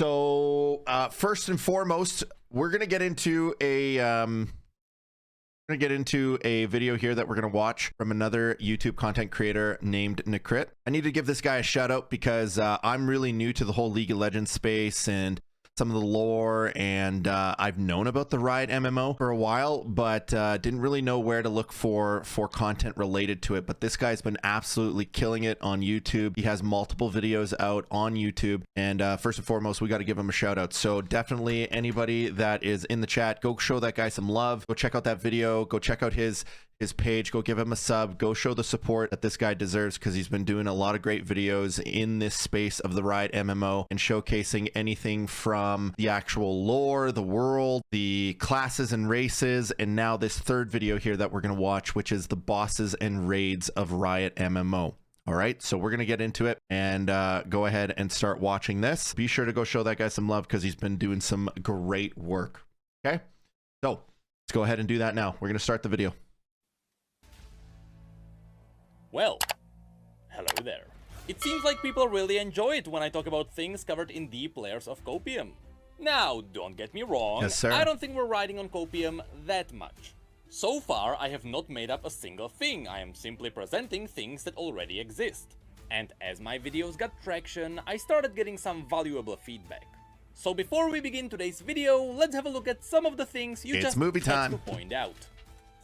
So first and foremost, we're gonna get into a video here that we're gonna watch from another YouTube content creator named Necrit. I need to give this guy a shout out because I'm really new to the whole League of Legends space and some of the lore, and I've known about the Riot MMO for a while, but didn't really know where to look for content related to it. But this guy's been absolutely killing it on YouTube. He has multiple videos out on YouTube, and first and foremost, we got to give him a shout out. So definitely anybody that is in the chat, go show that guy some love. Go check out that video. Go check out his page. Go give him a sub. Go show the support that this guy deserves, because he's been doing a lot of great videos in this space of the Riot MMO and showcasing anything from the actual lore, the world, the classes and races, and now this third video here that we're going to watch, which is the bosses and raids of Riot MMO. All right, so we're going to get into it and go ahead and start watching this. Be sure to go show that guy some love because he's been doing some great work. Okay, so let's go ahead and do that now. We're going to start the video. Well, hello there. It seems like people really enjoy it when I talk about things covered in deep layers of copium. Now, don't get me wrong, yes, sir. I don't think we're riding on copium that much. So far, I have not made up a single thing. I am simply presenting things that already exist. And as my videos got traction, I started getting some valuable feedback. So before we begin today's video, let's have a look at some of the things you just movie had time to point out.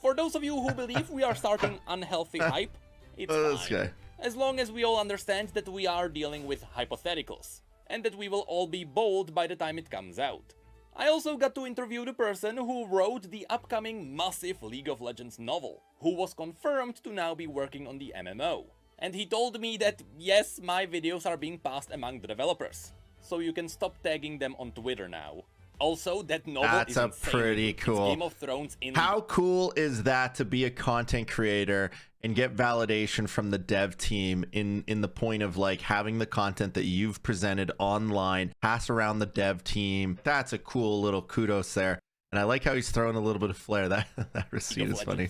For those of you who believe we are starting unhealthy hype, it's fine. As long as we all understand that we are dealing with hypotheticals, and that we will all be bold by the time it comes out. I also got to interview the person who wrote the upcoming massive League of Legends novel, who was confirmed to now be working on the MMO. And he told me that yes, my videos are being passed among the developers, so you can stop tagging them on Twitter now. Also, that novel is insane. Pretty cool. It's Game of Thrones in How cool is that to be a content creator and get validation from the dev team in the point of like having the content that you've presented online pass around the dev team? That's a cool little kudos there. And I like how he's throwing a little bit of flair. That receipt is funny.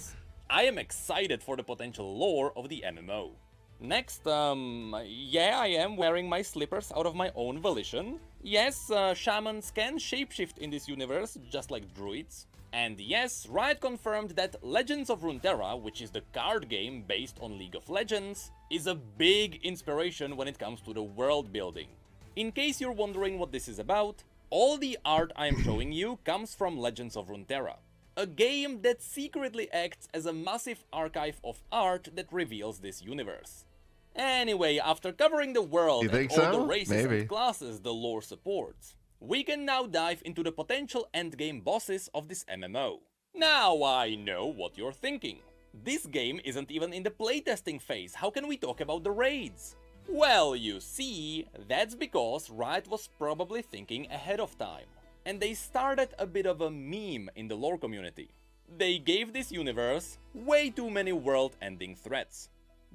I am excited for the potential lore of the MMO. Next, yeah, I am wearing my slippers out of my own volition. Yes, shamans can shapeshift in this universe, just like druids. And yes, Riot confirmed that Legends of Runeterra, which is the card game based on League of Legends, is a big inspiration when it comes to the world building. In case you're wondering what this is about, all the art I am showing you comes from Legends of Runeterra, a game that secretly acts as a massive archive of art that reveals this universe. Anyway, after covering the world and all the races and classes the lore supports, we can now dive into the potential endgame bosses of this MMO. Now I know what you're thinking. This game isn't even in the playtesting phase, how can we talk about the raids? Well, you see, that's because Riot was probably thinking ahead of time, and they started a bit of a meme in the lore community. They gave this universe way too many world-ending threats.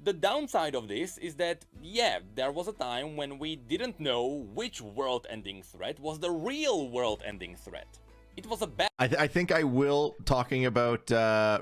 The downside of this is that, yeah, there was a time when we didn't know which world-ending threat was the real world-ending threat. It was a bad... I think I will, talking about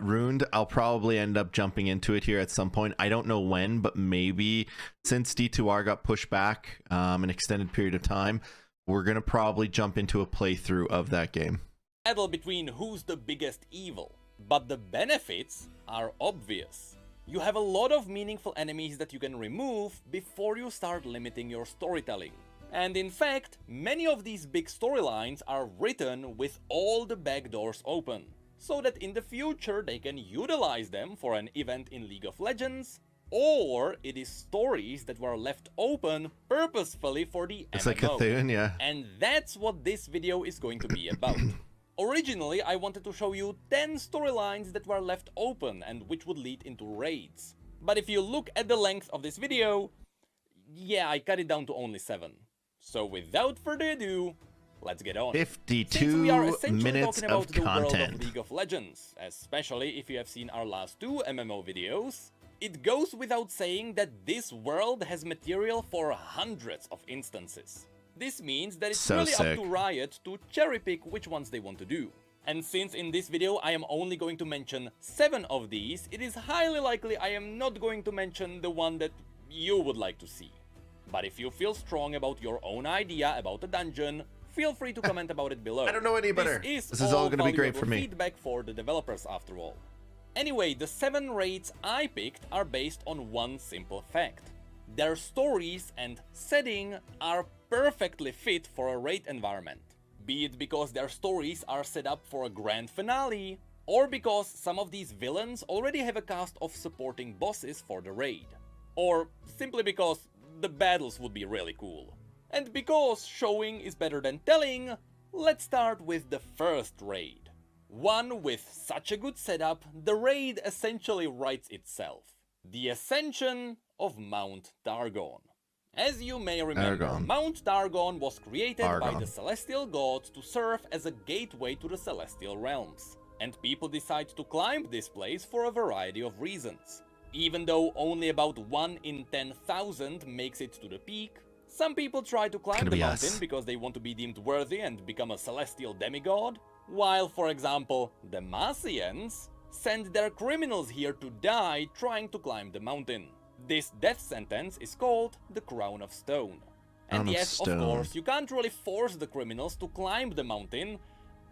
Ruined, I'll probably end up jumping into it here at some point. I don't know when, but maybe since D2R got pushed back an extended period of time, we're going to probably jump into a playthrough of that game. Battle between who's the biggest evil, but the benefits are obvious. You have a lot of meaningful enemies that you can remove before you start limiting your storytelling. And in fact, many of these big storylines are written with all the back doors open, so that in the future they can utilize them for an event in League of Legends, or it is stories that were left open purposefully for the MMO. It's like Cthulhu, yeah. And that's what this video is going to be about. Originally, I wanted to show you 10 storylines that were left open and which would lead into raids. But if you look at the length of this video, yeah, I cut it down to only 7. So without further ado, let's get on. 52 minutes of the world content. of League of Legends, especially if you have seen our last 2 MMO videos, it goes without saying that this world has material for hundreds of instances. This means that it's really up to Riot to cherry pick which ones they want to do. And since in this video I am only going to mention 7 of these, it is highly likely I am not going to mention the one that you would like to see. But if you feel strong about your own idea about a dungeon, feel free to comment about it below. I don't know any better. This is all gonna be great for me. Feedback for the developers after all. Anyway, the 7 raids I picked are based on one simple fact. Their stories and setting are perfectly fit for a raid environment. Be it because their stories are set up for a grand finale, or because some of these villains already have a cast of supporting bosses for the raid. Or simply because the battles would be really cool. And because showing is better than telling, let's start with the first raid. One with such a good setup, the raid essentially writes itself. The Ascension of Mount Targon. As you may remember, Mount Targon was created by the celestial gods to serve as a gateway to the celestial realms. And people decide to climb this place for a variety of reasons. Even though only about 1 in 10,000 makes it to the peak, some people try to climb the mountain because they want to be deemed worthy and become a celestial demigod, while, for example, the Massians send their criminals here to die trying to climb the mountain. This death sentence is called the Crown of Stone. And yes, of course, you can't really force the criminals to climb the mountain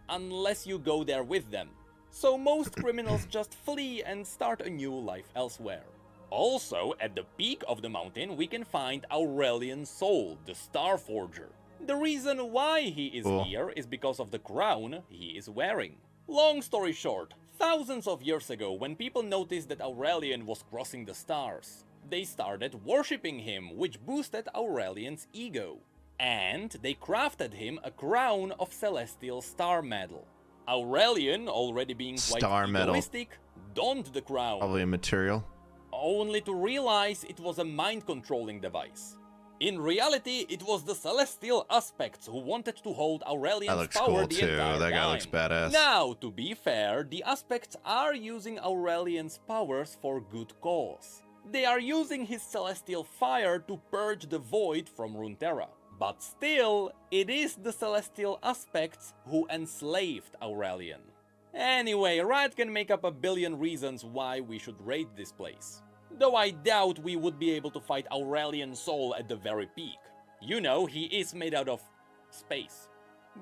unless you go there with them. So most criminals just flee and start a new life elsewhere. Also, at the peak of the mountain, we can find Aurelian Sol, the Star Forger. The reason why he is here is because of the crown he is wearing. Long story short, thousands of years ago, when people noticed that Aurelian was crossing the stars, they started worshipping him, which boosted Aurelian's ego. And they crafted him a crown of celestial star metal. Aurelian, already being quite egoistic, donned the crown. Probably a material. Only to realize it was a mind-controlling device. In reality, it was the celestial aspects who wanted to hold Aurelian's power the entire time. That guy looks badass. Now, to be fair, the aspects are using Aurelian's powers for good cause. They are using his celestial fire to purge the void from Runeterra. But still, it is the celestial aspects who enslaved Aurelian. Anyway, Riot can make up a billion reasons why we should raid this place. Though I doubt we would be able to fight Aurelian Sol at the very peak. You know, he is made out of space.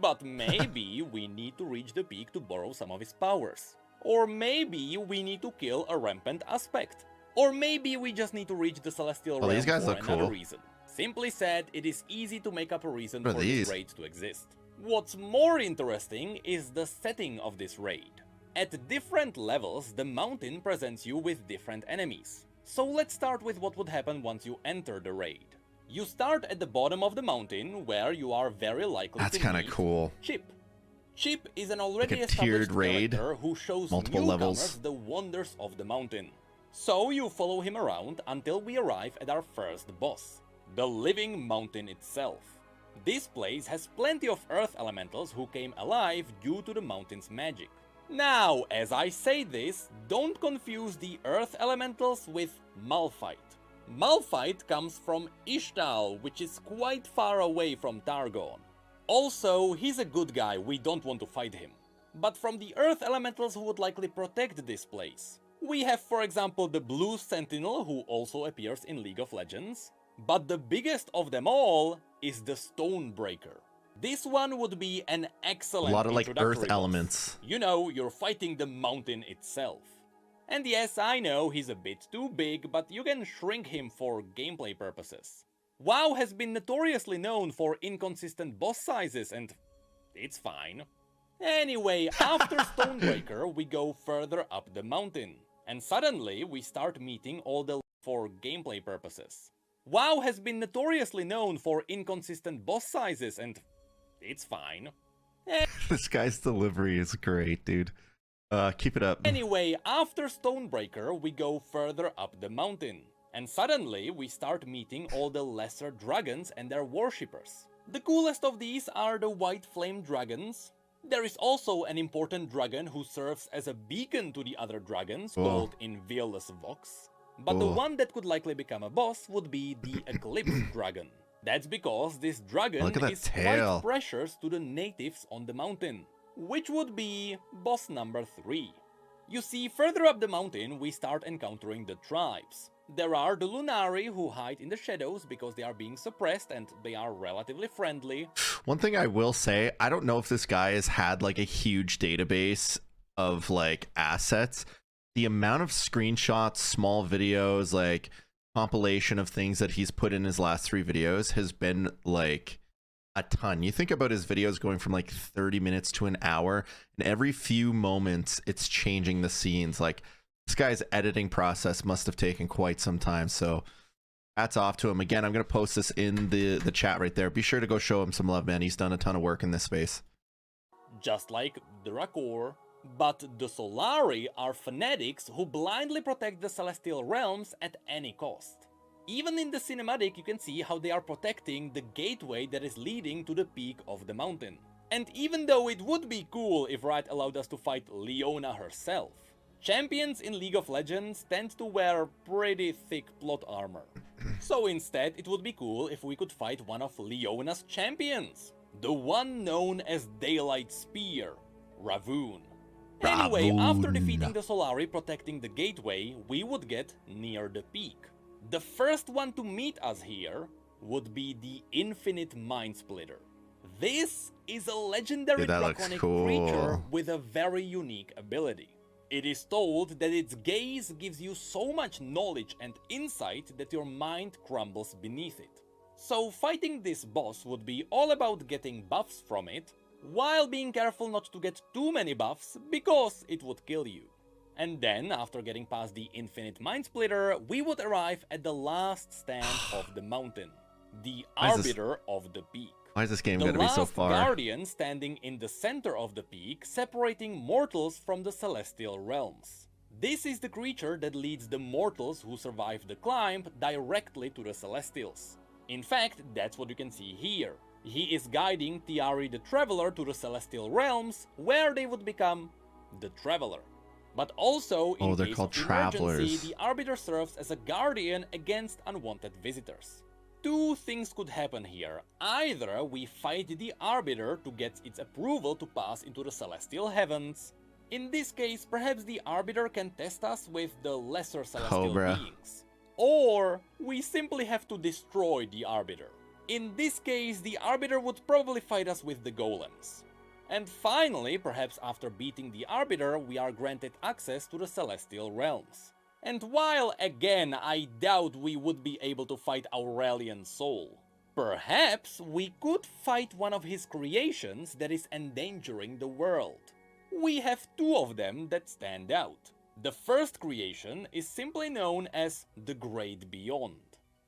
But maybe we need to reach the peak to borrow some of his powers. Or maybe we need to kill a rampant aspect. Or maybe we just need to reach the celestial realm these guys for look another cool. reason. Simply said, it is easy to make up a reason for this raid to exist. What's more interesting is the setting of this raid. At different levels, the mountain presents you with different enemies. So let's start with what would happen once you enter the raid. You start at the bottom of the mountain, where you are very likely to meet cool. Chip. Chip is an already like a established tiered raid, character who shows multiple newcomers levels. the wonders of the mountain. So you follow him around until we arrive at our first boss, the living mountain itself. This place has plenty of earth elementals who came alive due to the mountain's magic. Now, as I say this, don't confuse the earth elementals with Malphite. Malphite comes from Ishtal, which is quite far away from Targon. Also, he's a good guy, we don't want to fight him. But from the earth elementals who would likely protect this place, we have, for example, the Blue Sentinel, who also appears in League of Legends. But the biggest of them all is the Stonebreaker. This one would be an excellent a lot of like earth boss. elements. You know, you're fighting the mountain itself. And yes, I know he's a bit too big, but you can shrink him for gameplay purposes. WoW has been notoriously known for inconsistent boss sizes, and it's fine. Anyway, after Stonebreaker, we go further up the mountain. And suddenly, we start meeting all the for gameplay purposes. WoW has been notoriously known for inconsistent boss sizes, and it's fine. This guy's delivery is great, dude. Keep it up. Anyway, after Stonebreaker, we go further up the mountain. And suddenly, we start meeting all the lesser dragons and their worshippers. The coolest of these are the White Flame Dragons. There is also an important dragon who serves as a beacon to the other dragons, called Inviolus Vox. But the one that could likely become a boss would be the Eclipse Dragon. That's because this dragon is quite precious to the natives on the mountain, which would be boss number 3. You see, further up the mountain, we start encountering the tribes. There are the Lunari who hide in the shadows because they are being suppressed and they are relatively friendly. One thing I will say, I don't know if this guy has had like a huge database of like assets. The amount of screenshots, small videos, like compilation of things that he's put in his last 3 videos has been like a ton. You think about his videos going from like 30 minutes to an hour, and every few moments it's changing the scenes. Like, this guy's editing process must have taken quite some time, so hats off to him. Again, I'm going to post this in the chat right there. Be sure to go show him some love, man. He's done a ton of work in this space. Just like the Rakor. But the Solari are fanatics who blindly protect the celestial realms at any cost. Even in the cinematic you can see how they are protecting the gateway that is leading to the peak of the mountain. And even though it would be cool if Riot allowed us to fight Leona herself, champions in League of Legends tend to wear pretty thick plot armor. So instead it would be cool if we could fight one of Leona's champions, the one known as Daylight Spear, Ravun. Anyway, after defeating the Solari protecting the gateway, we would get near the peak. The first one to meet us here would be the Infinite Mind Splitter. This is a legendary draconic creature with a very unique ability. It is told that its gaze gives you so much knowledge and insight that your mind crumbles beneath it. So fighting this boss would be all about getting buffs from it, while being careful not to get too many buffs, because it would kill you. And then, after getting past the Infinite Mind Splitter, we would arrive at the last stand of the mountain, the Arbiter of the Peak. Why is this game going to be so far? The last Guardian standing in the center of the peak, separating mortals from the celestial realms. This is the creature that leads the mortals who survive the climb directly to the Celestials. In fact, that's what you can see here. He is guiding Tiari the Traveler to the Celestial Realms, where they would become the Traveler. But also, in case of emergency, the Arbiter serves as a guardian against unwanted visitors. 2 things could happen here. Either we fight the Arbiter to get its approval to pass into the Celestial Heavens. In this case, perhaps the Arbiter can test us with the lesser Celestial beings. Or we simply have to destroy the Arbiter. In this case, the Arbiter would probably fight us with the Golems. And finally, perhaps after beating the Arbiter, we are granted access to the Celestial Realms. And while, again, I doubt we would be able to fight Aurelian Soul, perhaps we could fight one of his creations that is endangering the world. We have 2 of them that stand out. The first creation is simply known as the Great Beyond.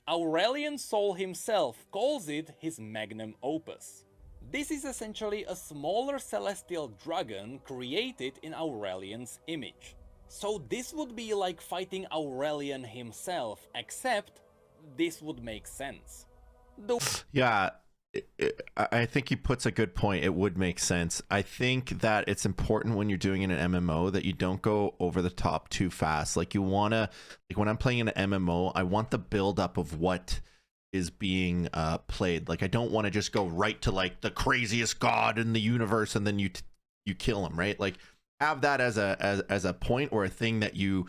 Aurelian Soul himself calls it his magnum opus. This is essentially a smaller celestial dragon created in Aurelian's image. So this would be like fighting Aurelian himself, except this would make sense. Yeah, I think he puts a good point. It would make sense. I think that it's important when you're doing an MMO that you don't go over the top too fast. Like, you want to, like when I'm playing an MMO, I want the build up of what is being played. Like, I don't want to just go right to like the craziest god in the universe and then you kill him, right? Like, have that as a point or a thing that you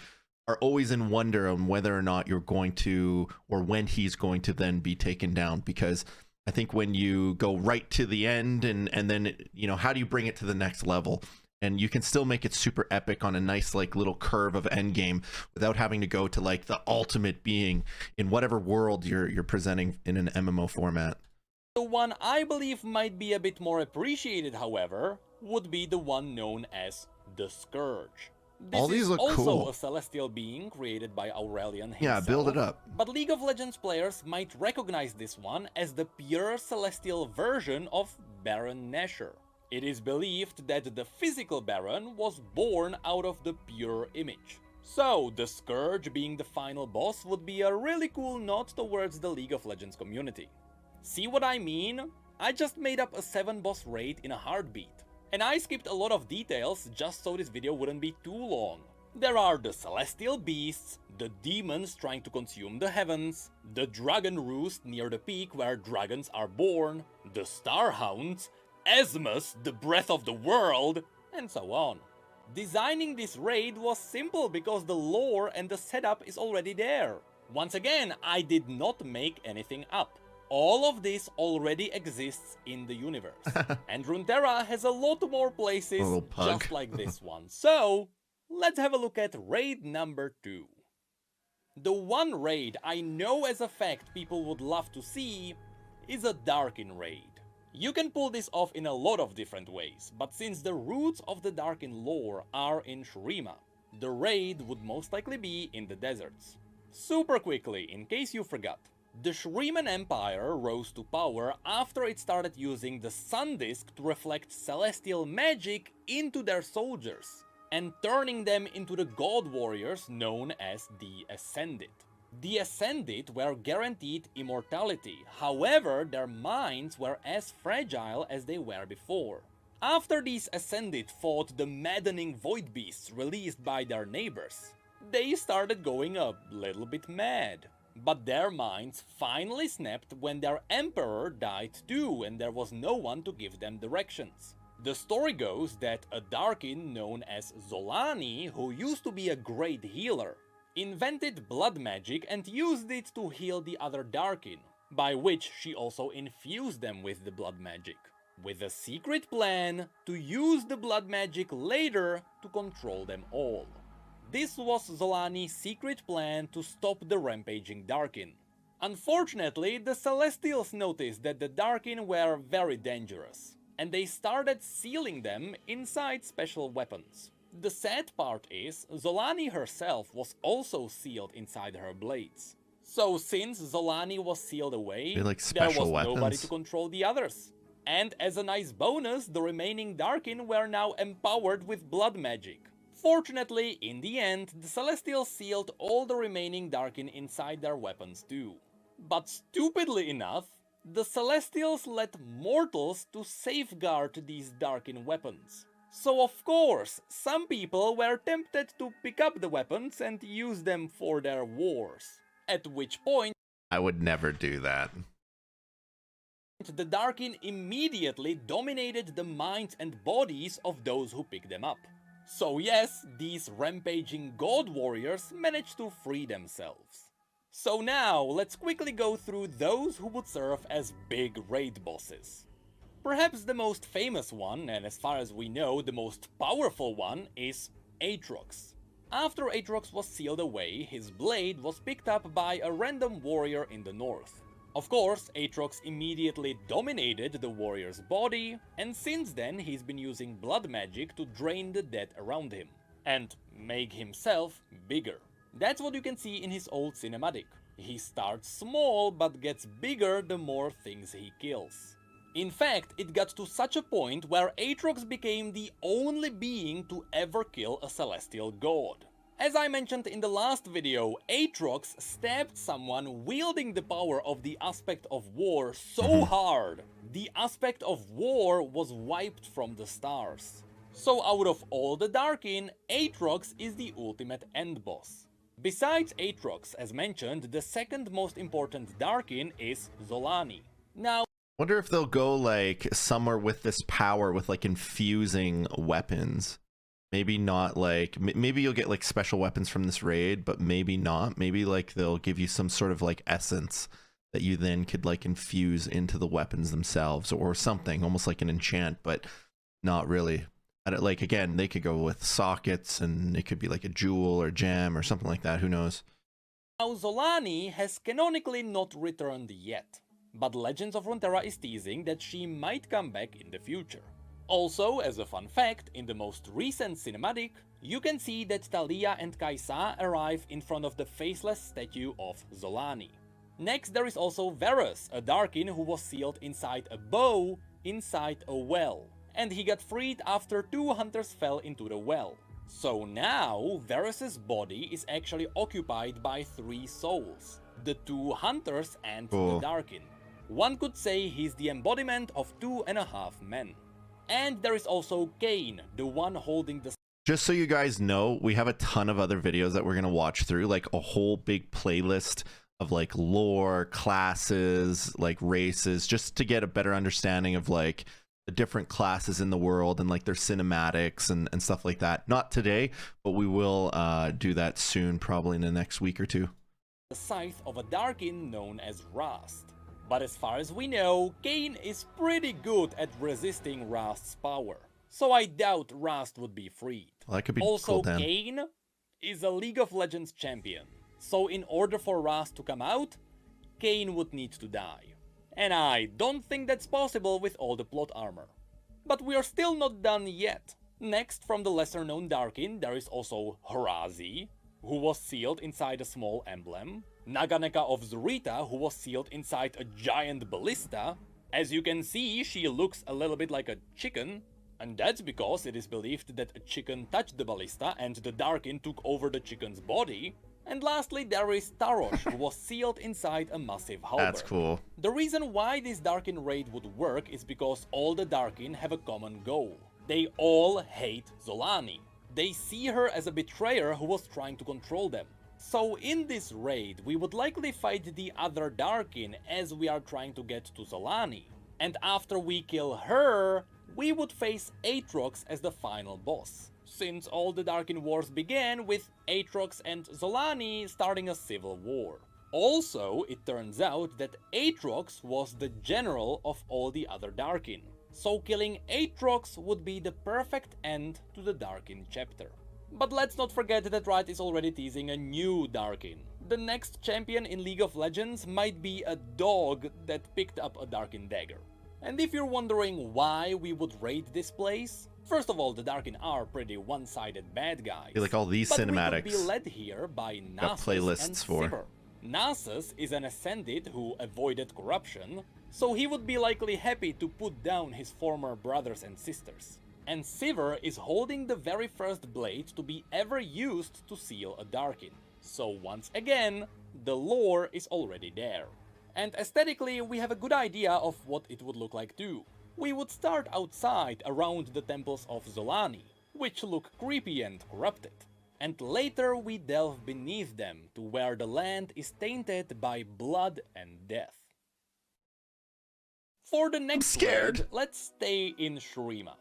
are always in wonder on whether or not you're going to, or when he's going to then be taken down. Because I think when you go right to the end and then, you know, how do you bring it to the next level? And you can still make it super epic on a nice like little curve of endgame without having to go to like the ultimate being in whatever world you're presenting in an MMO format. The one I believe might be a bit more appreciated, however, would be the one known as the Scourge. All these look also cool. A celestial being created by Aurelian himself. Yeah, build it up. But League of Legends players might recognize this one as the pure celestial version of Baron Nashor. It is believed that the physical Baron was born out of the pure image. So, the Scourge being the final boss would be a really cool nod towards the League of Legends community. See what I mean? I just made up a 7-boss raid in a heartbeat. And I skipped a lot of details just so this video wouldn't be too long. There are the celestial beasts, the demons trying to consume the heavens, the dragon roost near the peak where dragons are born, the starhounds, Esmus, the breath of the world, and so on. Designing this raid was simple because the lore and the setup is already there. Once again, I did not make anything up. All of this already exists in the universe. And Runeterra has a lot more places just like this one. So, let's have a look at raid number 2. The one raid I know as a fact people would love to see is a Darkin raid. You can pull this off in a lot of different ways, but since the roots of the Darkin lore are in Shurima, the raid would most likely be in the deserts. Super quickly, in case you forgot, the Shuriman Empire rose to power after it started using the Sun Disk to reflect celestial magic into their soldiers, and turning them into the god warriors known as the Ascended. The Ascended were guaranteed immortality, however their minds were as fragile as they were before. After these Ascended fought the maddening void beasts released by their neighbors, they started going a little bit mad. But their minds finally snapped when their emperor died too and there was no one to give them directions. The story goes that a Darkin known as Zolani, who used to be a great healer, invented blood magic and used it to heal the other Darkin, by which she also infused them with the blood magic, with a secret plan to use the blood magic later to control them all. This was Zolani's secret plan to stop the rampaging Darkin. Unfortunately, the Celestials noticed that the Darkin were very dangerous, and they started sealing them inside special weapons. The sad part is, Zolani herself was also sealed inside her blades. So since Zolani was sealed away, there was nobody to control the others. And as a nice bonus, the remaining Darkin were now empowered with blood magic. Fortunately, in the end, the Celestials sealed all the remaining Darkin inside their weapons too. But stupidly enough, the Celestials let mortals to safeguard these Darkin weapons. So of course, some people were tempted to pick up the weapons and use them for their wars. At which point, I would never do that. The Darkin immediately dominated the minds and bodies of those who picked them up. So yes, these rampaging god warriors managed to free themselves. So now, let's quickly go through those who would serve as big raid bosses. Perhaps the most famous one, and as far as we know, the most powerful one, is Aatrox. After Aatrox was sealed away, his blade was picked up by a random warrior in the north. Of course, Aatrox immediately dominated the warrior's body, and since then he's been using blood magic to drain the dead around him, and make himself bigger. That's what you can see in his old cinematic. He starts small, but gets bigger the more things he kills. In fact, it got to such a point where Aatrox became the only being to ever kill a celestial god. As I mentioned in the last video, Aatrox stabbed someone wielding the power of the Aspect of War so hard, the Aspect of War was wiped from the stars. So out of all the Darkin, Aatrox is the ultimate end boss. Besides Aatrox, as mentioned, the second most important Darkin is Zolani. Now, wonder if they'll go like somewhere with this power with like infusing weapons. Maybe not like, maybe you'll get like special weapons from this raid, but maybe not. Maybe like they'll give you some sort of like essence that you then could like infuse into the weapons themselves or something, almost like an enchant, but not really. Like again, they could go with sockets and it could be like a jewel or gem or something like that. Who knows? Now Zolani has canonically not returned yet, but Legends of Runeterra is teasing that she might come back in the future. Also, as a fun fact, in the most recent cinematic, you can see that Talia and Kaisa arrive in front of the faceless statue of Zolani. Next there is also Varus, a Darkin who was sealed inside a bow inside a well, and he got freed after 2 hunters fell into the well. So now Varus's body is actually occupied by 3 souls, the 2 hunters and the Darkin. One could say he's the embodiment of 2.5 men. And there is also Kane, the one holding the... Just so you guys know, we have a ton of other videos that we're going to watch through, like a whole big playlist of like lore, classes, like races, just to get a better understanding of like the different classes in the world and like their cinematics and stuff like that. Not today, but we will do that soon, probably in the next week or two. The scythe of a Darkin known as Rast. But as far as we know, Kayn is pretty good at resisting Rast's power. So I doubt Rast would be freed. Well, that could be also, cool, Dan. Kayn is a League of Legends champion. So in order for Rast to come out, Kayn would need to die. And I don't think that's possible with all the plot armor. But we are still not done yet. Next, from the lesser known Darkin, there is also Horazi, who was sealed inside a small emblem. Naganeka of Zurita, who was sealed inside a giant ballista. As you can see, she looks a little bit like a chicken. And that's because it is believed that a chicken touched the ballista and the Darkin took over the chicken's body. And lastly, there is Tarosh, who was sealed inside a massive halberd. That's cool. The reason why this Darkin raid would work is because all the Darkin have a common goal. They all hate Zolani. They see her as a betrayer who was trying to control them. So in this raid, we would likely fight the other Darkin as we are trying to get to Zolani. And after we kill her, we would face Aatrox as the final boss, since all the Darkin wars began with Aatrox and Zolani starting a civil war. Also, it turns out that Aatrox was the general of all the other Darkin, so killing Aatrox would be the perfect end to the Darkin chapter. But let's not forget that Riot is already teasing a new Darkin. The next champion in League of Legends might be a dog that picked up a Darkin dagger. And if you're wondering why we would raid this place, first of all, the Darkin are pretty one-sided bad guys. Like all these cinematics. But we could be led here by Got Nasus playlists and for. Sivir. Nasus is an Ascended who avoided corruption, so he would be likely happy to put down his former brothers and sisters. And Sivir is holding the very first blade to be ever used to seal a Darkin. So once again, the lore is already there. And aesthetically, we have a good idea of what it would look like too. We would start outside around the temples of Zolani, which look creepy and corrupted. And later we delve beneath them to where the land is tainted by blood and death. For the next raid, let's stay in Shurima.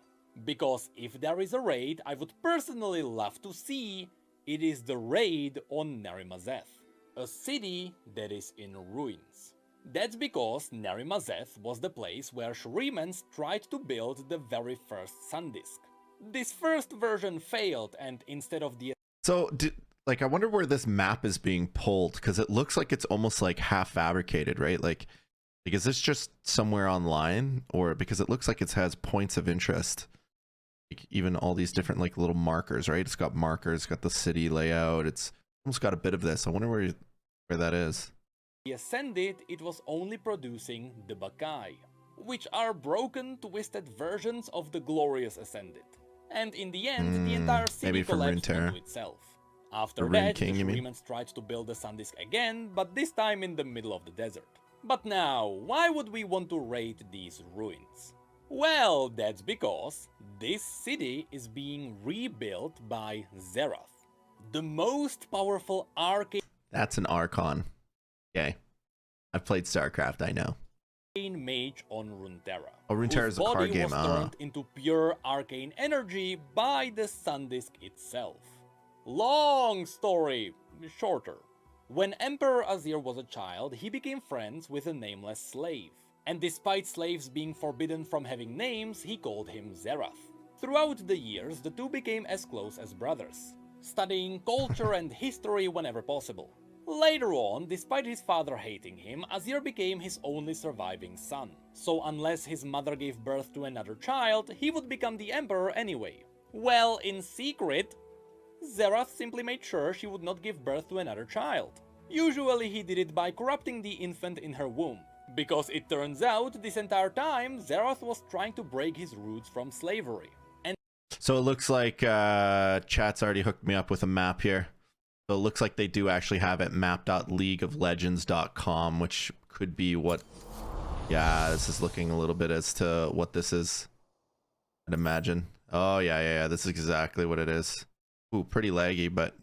Because if there is a raid I would personally love to see, it is the raid on Narimazeth, a city that is in ruins. That's because Narimazeth was the place where Shurimans tried to build the very first Sundisk. This first version failed, and instead of the... So, like, I wonder where this map is being pulled, because it looks like it's almost like half fabricated, right? Like, is this just somewhere online? Or because it looks like it has points of interest. Like, even all these different, like, little markers, right? It's got markers, it's got the city layout, it's almost got a bit of this. I wonder where that is. The Ascended, it was only producing the Bakai, which are broken, twisted versions of the glorious Ascended. And in the end, the entire city collapsed into itself. After that, the Shurimans tried to build the Sundisk again, but this time in the middle of the desert. But now, why would we want to raid these ruins? Well, that's because this city is being rebuilt by Xerath, the most powerful arcane... That's an Archon. Okay. I've played StarCraft, I know. Mage on Runeterra. Oh, Runeterra is a card game. Was turned into pure arcane energy by the Sundisk itself. Long story, shorter. When Emperor Azir was a child, he became friends with a nameless slave. And despite slaves being forbidden from having names, he called him Xerath. Throughout the years, the two became as close as brothers, studying culture and history whenever possible. Later on, despite his father hating him, Azir became his only surviving son. So unless his mother gave birth to another child, he would become the emperor anyway. Well, in secret, Xerath simply made sure she would not give birth to another child. Usually he did it by corrupting the infant in her womb. Because it turns out, this entire time, Xerath was trying to break his roots from slavery. And so it looks like chat's already hooked me up with a map here. So it looks like they do actually have it map.leagueoflegends.com, which could be what... Yeah, this is looking a little bit as to what this is, I'd imagine. Oh, yeah, this is exactly what it is. Ooh, pretty laggy, but...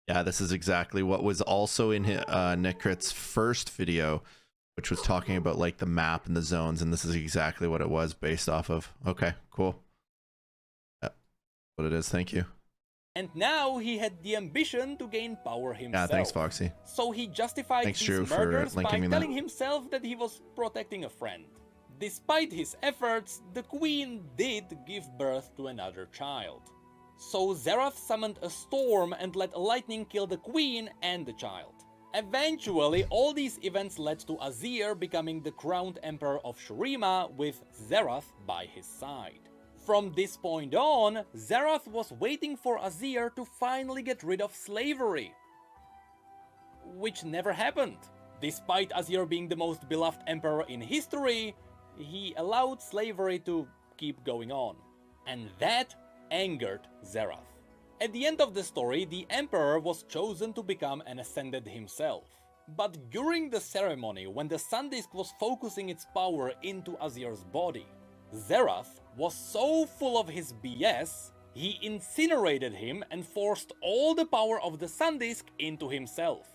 Yeah, this is exactly what was also in Necrit's first video, which was talking about like the map and the zones, and this is exactly what it was based off of. Okay, cool. Yep. What it is, thank you. And now he had the ambition to gain power himself. Yeah, thanks, Foxy. So he justified Thanks, these Drew, for murders by linking me telling that. himself that he was protecting a friend. Despite his efforts, the queen did give birth to another child. So Zerath summoned a storm and let lightning kill the queen and the child. Eventually, all these events led to Azir becoming the crowned emperor of Shurima with Zerath by his side. From this point on, Zerath was waiting for Azir to finally get rid of slavery, which never happened. Despite Azir being the most beloved emperor in history, he allowed slavery to keep going on. And that angered Zerath. At the end of the story, the emperor was chosen to become an ascended himself. But during the ceremony, when the Sun Disk was focusing its power into Azir's body, Zerath was so full of his BS, he incinerated him and forced all the power of the Sun Disk into himself.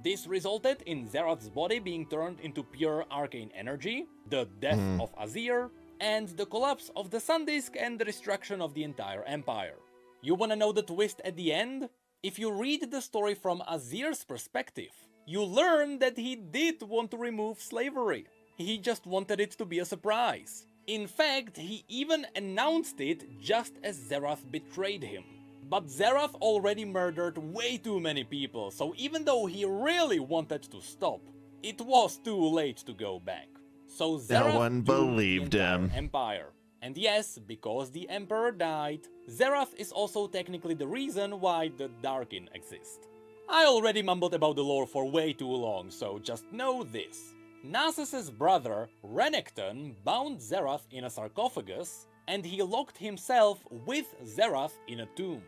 This resulted in Zerath's body being turned into pure arcane energy, the death of Azir, and the collapse of the Sun Disk and the destruction of the entire empire. You wanna know the twist at the end? If you read the story from Azir's perspective, you learn that he did want to remove slavery. He just wanted it to be a surprise. In fact, he even announced it just as Zerath betrayed him. But Zerath already murdered way too many people, so even though he really wanted to stop, it was too late to go back. So Zerath No one believed him. Empire. And yes, because the Emperor died, Zerath is also technically the reason why the Darkin exist. I already mumbled about the lore for way too long, so just know this. Nasus's brother, Renekton, bound Zerath in a sarcophagus, and he locked himself with Zerath in a tomb.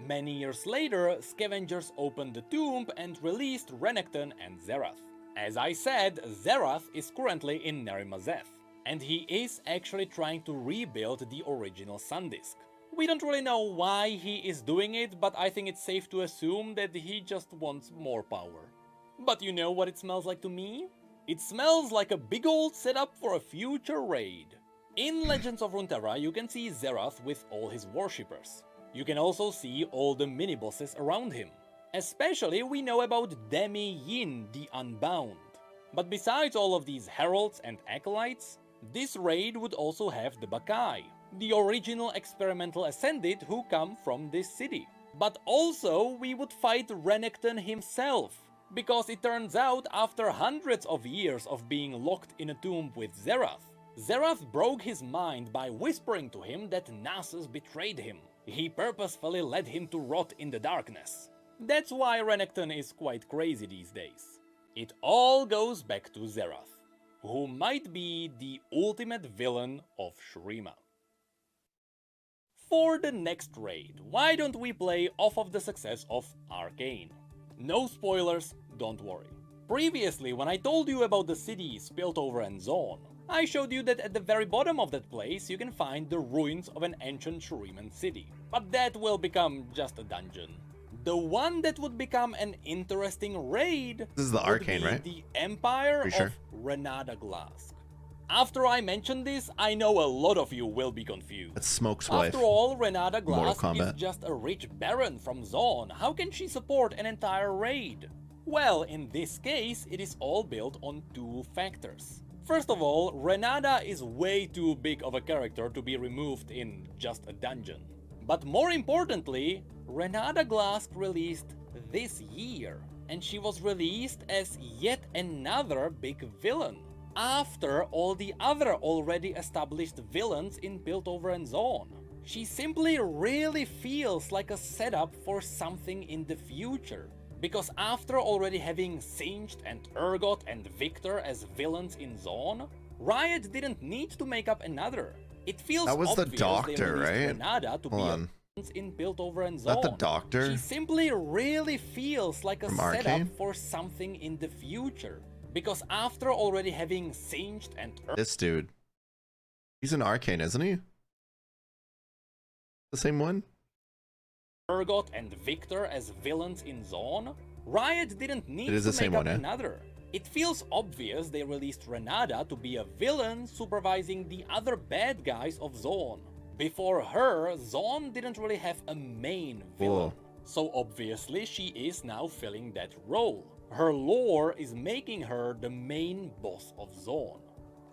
Many years later, scavengers opened the tomb and released Renekton and Zerath. As I said, Zerath is currently in Nerimazeth, and he is actually trying to rebuild the original Sun Disk. We don't really know why he is doing it, but I think it's safe to assume that he just wants more power. But you know what it smells like to me? It smells like a big old setup for a future raid. In Legends of Runeterra, you can see Zerath with all his worshippers. You can also see all the mini-bosses around him. Especially we know about Demi Yin the Unbound. But besides all of these heralds and acolytes, this raid would also have the Bakai, the original experimental ascended who come from this city. But also we would fight Renekton himself, because it turns out after hundreds of years of being locked in a tomb with Zerath, Zerath broke his mind by whispering to him that Nasus betrayed him. He purposefully led him to rot in the darkness. That's why Renekton is quite crazy these days. It all goes back to Zerath, who might be the ultimate villain of Shurima. For the next raid, why don't we play off of the success of Arcane? No spoilers, don't worry. Previously, when I told you about the cities Piltover and Zaun, I showed you that at the very bottom of that place you can find the ruins of an ancient Shuriman city. But that will become just a dungeon. The one that would become an interesting raid This is the Arcane, right? The Empire Pretty sure. of Renada Glask. After I mention this, I know a lot of you will be confused. That's Smoke's wife. After all, Renada Mortal Glask is Kombat. just a rich baron from Zaun. How can she support an entire raid? Well, in this case, it is all built on two factors. First of all, Renada is way too big of a character to be removed in just a dungeon. But more importantly, Renada Glask released this year, and she was released as yet another big villain, after all the other already established villains in Piltover and Zaun. She simply really feels like a setup for something in the future. Because after already having Singed and Urgot and Victor as villains in Zaun, Riot didn't need to make up another. It feels That was the obvious Doctor, they right? Renada to Hold be on. in Piltover and Is that the Zaun. Doctor? She simply really feels like a From setup Arcane? for something in the future. Because after already having Singed and This dude. He's an Arcane, isn't he? The same one? Urgot and Victor as villains in Zaun, Riot didn't need It is to the same make up one, eh? another. It feels obvious they released Renata to be a villain supervising the other bad guys of Zaun. Before her, Zaun didn't really have a main villain. So obviously she is now filling that role. Her lore is making her the main boss of Zaun.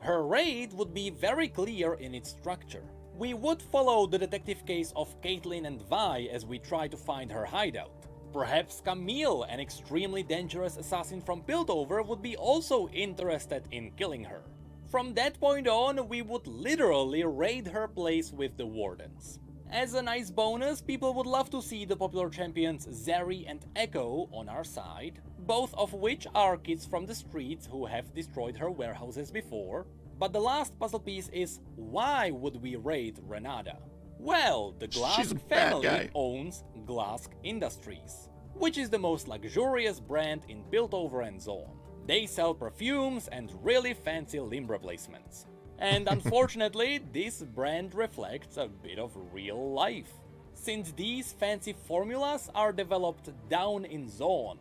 Her raid would be very clear in its structure. We would follow the detective case of Caitlyn and Vi as we try to find her hideout. Perhaps Camille, an extremely dangerous assassin from Piltover, would be also interested in killing her. From that point on, we would literally raid her place with the Wardens. As a nice bonus, people would love to see the popular champions Zeri and Echo on our side, both of which are kids from the streets who have destroyed her warehouses before. But the last puzzle piece is, why would we raid Renata? Well, the Glask family owns Glask Industries, which is the most luxurious brand in Piltover and Zaun. They sell perfumes and really fancy limb replacements. And unfortunately, this brand reflects a bit of real life, since these fancy formulas are developed down in Zaun,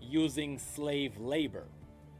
using slave labor.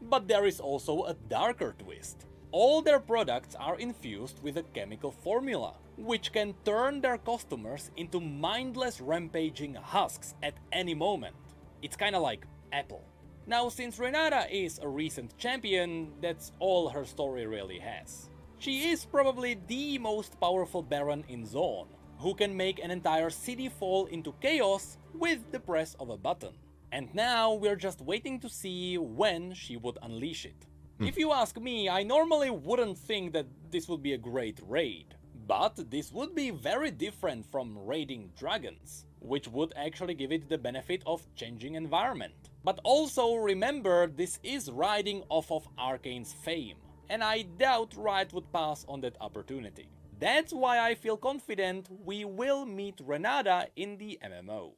But there is also a darker twist. All their products are infused with a chemical formula, which can turn their customers into mindless rampaging husks at any moment. It's kinda like Apple. Now, since Renata is a recent champion, that's all her story really has. She is probably the most powerful Baron in Zaun, who can make an entire city fall into chaos with the press of a button. And now we're just waiting to see when she would unleash it. If you ask me, I normally wouldn't think that this would be a great raid, but this would be very different from raiding dragons, which would actually give it the benefit of changing environment. But also remember, this is riding off of Arcane's fame, and I doubt Riot would pass on that opportunity. That's why I feel confident we will meet Renata in the MMO.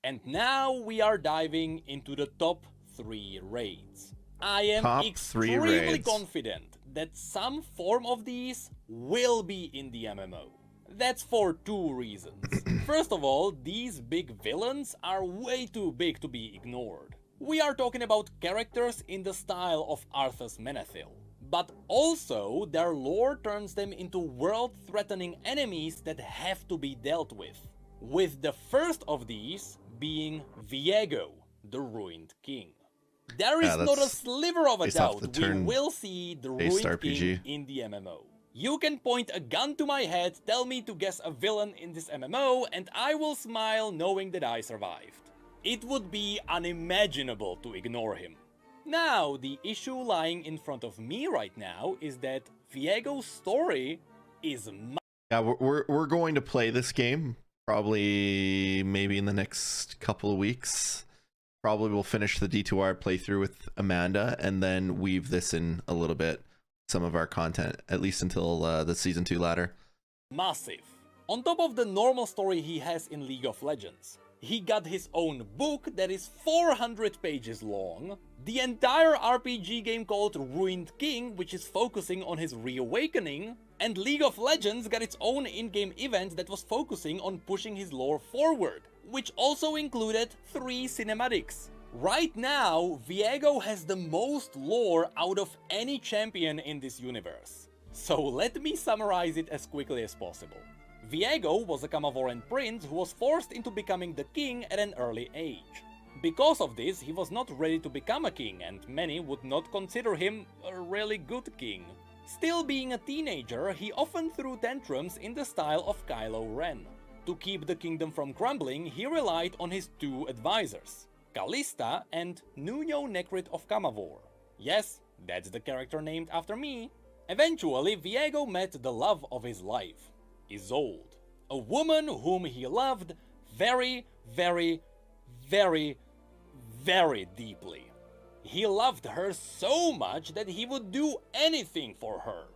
And now we are diving into the top 3 raids. I am extremely confident that some form of these will be in the MMO. That's for 2 reasons. First of all, these big villains are way too big to be ignored. We are talking about characters in the style of Arthas Menethil. But also, their lore turns them into world-threatening enemies that have to be dealt with the first of these being Viego, the Ruined King. There is not a sliver of a doubt we will see the Ruined King in the MMO. You can point a gun to my head, tell me to guess a villain in this MMO, and I will smile knowing that I survived. It would be unimaginable to ignore him. Now, the issue lying in front of me right now is that Viego's story is yeah, we're going to play this game probably maybe in the next couple of weeks. Probably we'll finish the D2R playthrough with Amanda and then weave this in a little bit, some of our content, at least until the Season 2 ladder. Massive. On top of the normal story he has in League of Legends, he got his own book that is 400 pages long, the entire RPG game called Ruined King, which is focusing on his reawakening, and League of Legends got its own in-game event that was focusing on pushing his lore forward, which also included 3 cinematics. Right now, Viego has the most lore out of any champion in this universe. So let me summarize it as quickly as possible. Viego was a Camavoran prince who was forced into becoming the king at an early age. Because of this, he was not ready to become a king, and many would not consider him a really good king. Still being a teenager, he often threw tantrums in the style of Kylo Ren. To keep the kingdom from crumbling, he relied on his 2 advisors, Callista and Nuno Necrit of Camavor. Yes, that's the character named after me. Eventually, Viego met the love of his life, Isolde, a woman whom he loved very, very, very, very deeply. He loved her so much that he would do anything for her.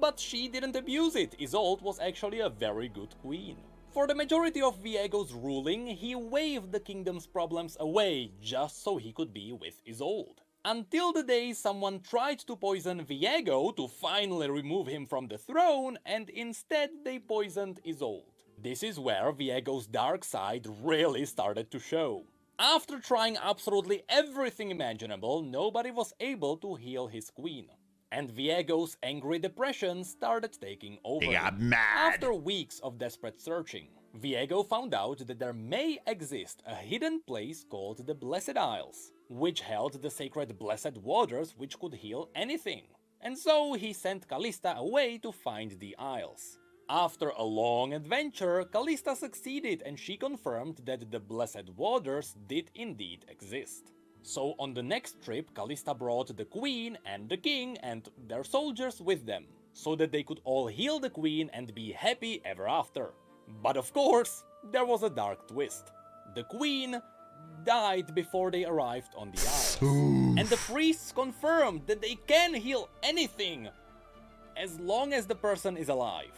But she didn't abuse it. Isolde was actually a very good queen. For the majority of Viego's ruling, he waved the kingdom's problems away just so he could be with Isolde. Until the day someone tried to poison Viego to finally remove him from the throne, and instead they poisoned Isolde. This is where Viego's dark side really started to show. After trying absolutely everything imaginable, nobody was able to heal his queen. And Viego's angry depression started taking over. He got him. mad. After weeks of desperate searching, Viego found out that there may exist a hidden place called the Blessed Isles, which held the sacred blessed waters which could heal anything. And so he sent Callista away to find the Isles. After a long adventure, Callista succeeded and she confirmed that the blessed waters did indeed exist. So on the next trip, Callista brought the queen and the king and their soldiers with them, so that they could all heal the queen and be happy ever after. But of course, there was a dark twist. The queen died before they arrived on the Isles. And the priests confirmed that they can heal anything, as long as the person is alive.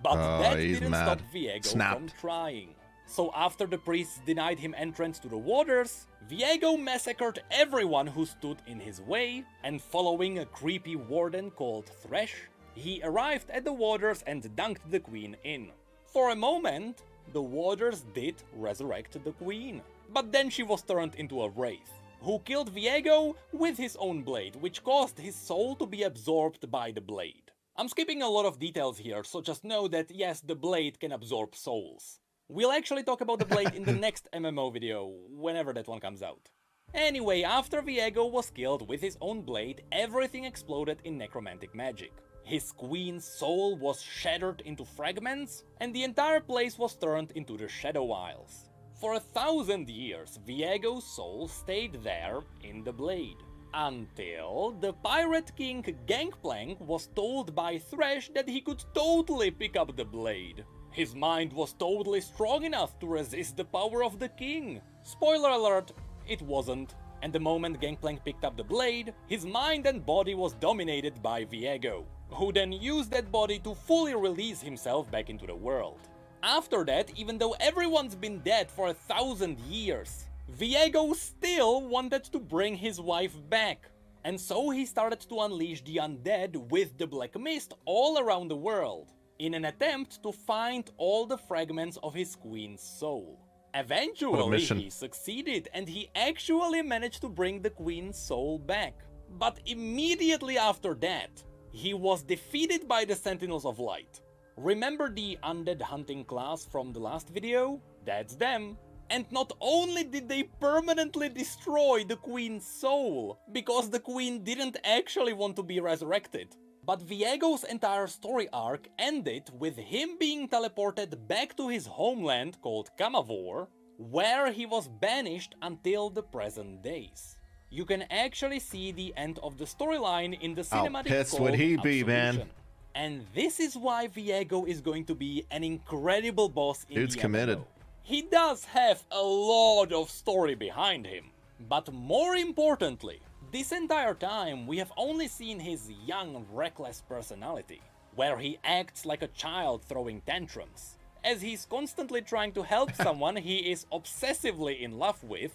But that didn't stop Viego from trying. So after the priests denied him entrance to the waters, Viego massacred everyone who stood in his way, and following a creepy warden called Thresh, he arrived at the waters and dunked the queen in. For a moment, the waters did resurrect the queen, but then she was turned into a wraith, who killed Viego with his own blade, which caused his soul to be absorbed by the blade. I'm skipping a lot of details here, so just know that yes, the blade can absorb souls. We'll actually talk about the blade in the next MMO video, whenever that one comes out. Anyway, after Viego was killed with his own blade, everything exploded in necromantic magic. His queen's soul was shattered into fragments, and the entire place was turned into the Shadow Isles. For 1,000 years, Viego's soul stayed there in the blade. Until the Pirate King Gangplank was told by Thresh that he could totally pick up the blade. His mind was totally strong enough to resist the power of the king. Spoiler alert, it wasn't. And the moment Gangplank picked up the blade, his mind and body was dominated by Viego, who then used that body to fully release himself back into the world. After that, even though everyone's been dead for 1,000 years, Viego still wanted to bring his wife back. And so he started to unleash the undead with the Black Mist all around the world, in an attempt to find all the fragments of his queen's soul. Eventually, he succeeded, and he actually managed to bring the queen's soul back. But immediately after that, he was defeated by the Sentinels of Light. Remember the undead hunting class from the last video? That's them. And not only did they permanently destroy the queen's soul, because the queen didn't actually want to be resurrected, but Viego's entire story arc ended with him being teleported back to his homeland called Camavor, where he was banished until the present days. You can actually see the end of the storyline in the cinematic. How pissed would he be, man? And this is why Viego is going to be an incredible boss in the MMO. He does have a lot of story behind him, but more importantly, this entire time we have only seen his young, reckless personality, where he acts like a child throwing tantrums, as he's constantly trying to help someone he is obsessively in love with.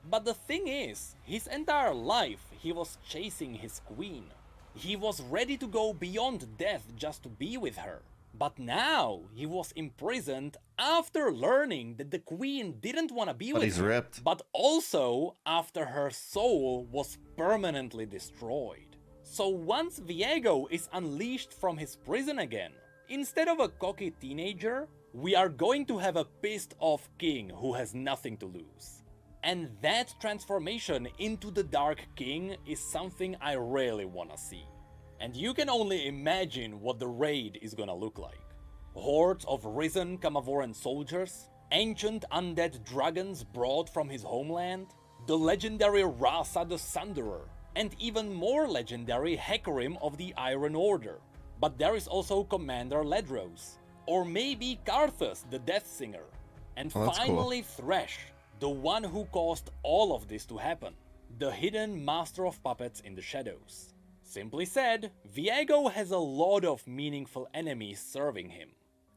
But the thing is, his entire life he was chasing his queen. He was ready to go beyond death just to be with her. But now he was imprisoned after learning that the queen didn't want to be with him, but also after her soul was permanently destroyed. So once Viego is unleashed from his prison again, instead of a cocky teenager, we are going to have a pissed off king who has nothing to lose. And that transformation into the Dark King is something I really wanna see. And you can only imagine what the raid is gonna look like. Hordes of risen Camavoran soldiers, ancient undead dragons brought from his homeland, the legendary Rasa the Sunderer, and even more legendary Hecarim of the Iron Order. But there is also Commander Ledros, or maybe Karthus the Death Singer, and finally Thresh, the one who caused all of this to happen, the hidden master of puppets in the shadows. Simply said, Viego has a lot of meaningful enemies serving him,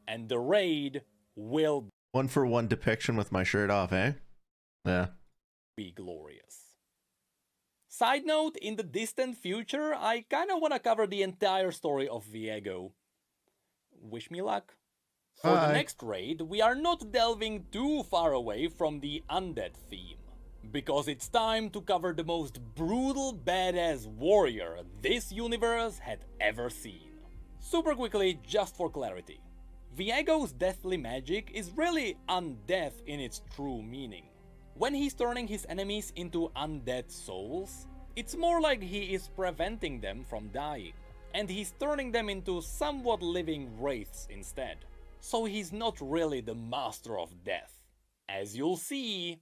and the raid will 1-for-1 depiction with my shirt off, eh? Yeah. Be glorious. Side note, in the distant future, I kinda wanna cover the entire story of Viego. Wish me luck. For the next raid, we are not delving too far away from the undead theme, Because it's time to cover the most brutal badass warrior this universe had ever seen. Super quickly, just for clarity. Viego's deathly magic is really undeath in its true meaning. When he's turning his enemies into undead souls, it's more like he is preventing them from dying, and he's turning them into somewhat living wraiths instead. So he's not really the master of death. As you'll see,